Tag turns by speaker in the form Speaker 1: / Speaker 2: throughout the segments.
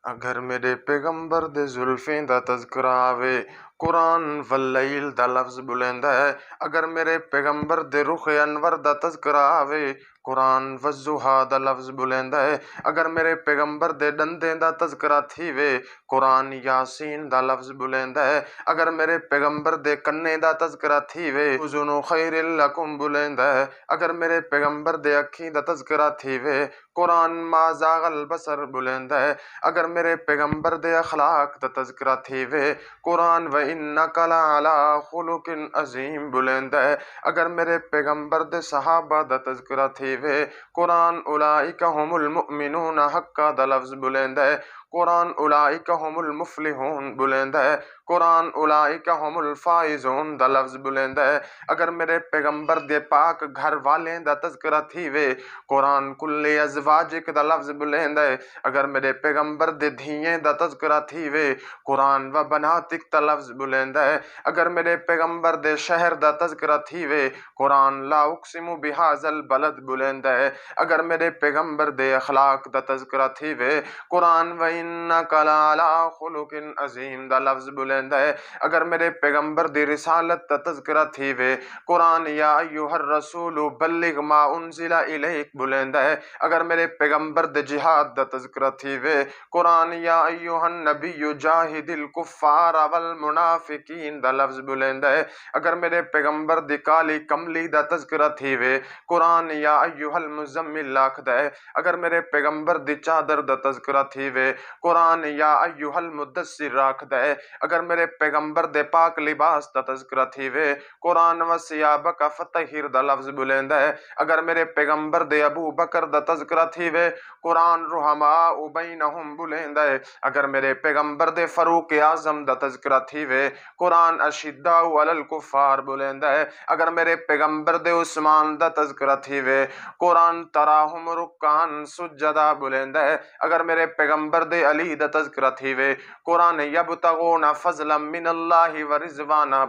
Speaker 1: اگر میرے پیغمبر دے زلفیں دا تذکرہ آوے، قرآن واللیل دا لفظ بلند ہے۔ اگر میرے پیغمبر دے رخ انور دا تذکرہ آوے، قرآن والضحیٰ دا لفظ بلند ہے۔ اگر میرے پیغمبر دے ڈندیں دا تذکرہ تھیوے، قرآن یاسین دا لفظ بلند ہے۔ اگر میرے پیغمبر دے کنے دا تذکرہ تھیوے، اذن خیر لکم بلند ہے۔ اگر میرے پیغمبر دے اکھیں دا تذکرہ تھیوے، قرآن ما زاغ البصر بلند ہے۔ اگر میرے پیغمبر دے اخلاق دا تذکرہ تھیوے، قرآن وَإِنَّكَ لَعَلَىٰ خُلُقٍ عَظِيمٍ بلند ہے۔ اگر میرے پیغمبر دے صحابہ دا تذکرہ تھیوے، قرآن اولئک هم المؤمنون حقا دا لفظ بلند ہے۔ قرآن اولئک هم المفلحون بلند ہے۔ قرآن اولئک هم الفائزون دا لفظ بلند ہے۔ اگر میرے پیغمبر دے پاک گھر والیں دا تذکرہ تھیوے، قرآن کل ازواجک دا لفظ بلند ہے۔ اگر میرے پیغمبر دے دھییں دا تذکرہ تھیوے، قرآن و بناتک دا لفظ بلند ہے۔ اگر میرے پیغمبر دے شہر دا تذکرہ تھیوے، قرآن لا اقسم بہذا البلد بلند ہے۔ اگر میرے پیغمبر دے اخلاق دا تذکرہ تھیوے، قرآن وَإِنَّكَ لَعَلَىٰ خُلُقٍ عَظِيمٍ دا لفظ بلند ہے۔ اگر میرے پیغمبر دی رسالت دا تذکرہ تھیوے، قرآن یا ایھا الرسول بلغ ما انزل الیک بلند ہے۔ اگر میرے پیغمبر دے جہاد دا تذکرہ تھیوے، قرآن یا ایھا النبی جاہد الکفار والمنافقین دا لفظ بلند ہے۔ اگر میرے پیغمبر دی کالی کملی دا تذکرہ تھیوے، قرآن یا ایھا المزمل آکھدا ہے۔ اگر میرے پیغمبر دی چادر دا تذکرہ تھیوے، قرآن یا ایھا المدثر آکھدا ہے۔ اگر میرے پیغمبر دے پاک لباس دا تذکرہ تھیوے، قرآن وثیابک فطہر دا لفظ بلند ہے۔ اگر میرے پیغمبر دے ابو بکر دا تذکرہ تھیوے، قرآن رحماء بینہم بلند ہے۔ اگر میرے پیغمبر دے فاروق اعظم دا تذکرہ تھیوے، قرآن اشداء علی الکفار بلند ہے۔ اگر میرے پیغمبر دے عثمان دا تذکرہ تھیوے، قرآن تراہم رکعا سجدا بلند ہے۔ اگر میرے پیغمبر دے علی دا تذکرہ تھیوے، قرآن یبتغون فضلا من اللہ ورضوانا۔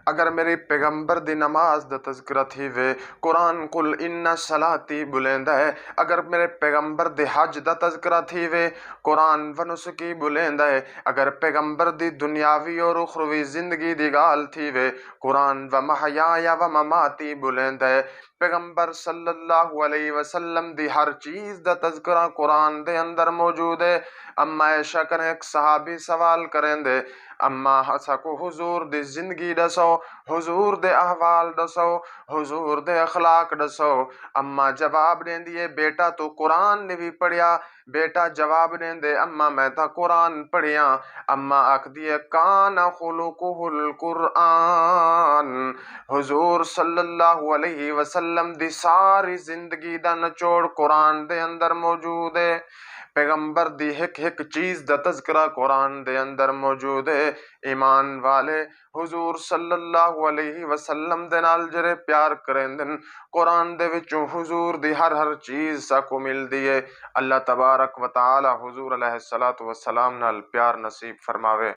Speaker 1: اگر میرے پیغمبر دی نماز دا تذکرہ تھیوے، قرآن قل ان صلاتی بلند ہے۔ اگر میرے پیغمبر دے حج دا تذکرہ تھیوے، قرآن ونسکی بلند ہے۔ اگر پیغمبر دی دنیاوی اور اخروی زندگی دی گال تھیوے، قرآن ومحیایا ومماتی بلند ہے۔ پیغمبر صلی اللہ علیہ وسلم دی ہر چیز دا تذکرہ قرآن دے اندر موجود ہے۔ اما عائشہ کنے ایک صحابی سوال کریں دے، اما سکو حضور دی زندگی دسو، حضور دے احوال دسو، حضور دے اخلاق دسو۔ اما جواب دیں دیے، بیٹا تو قرآن نے بھی پڑھیا۔ بیٹا جواب دیں دے، اما میں تا قرآن پڑھیا۔ اما آکھ دیے، کان خلقہ القرآن۔ حضور صلی اللہ علیہ وسلم دی ساری زندگی دا نچوڑ قرآن دے اندر موجود ہے۔ پیغمبر دی ہک ہک چیز دا تذکرہ قرآن دے اندر موجود ہے۔ ایمان والے حضور صلی اللہ علیہ وسلم دے نال جڑے پیار کریں دن، قرآن دے وچوں حضور دی ہر چیز ساکو مل دیئے۔ اللہ تبارک و تعالی حضور علیہ الصلوۃ والسلام نال پیار نصیب فرماوے۔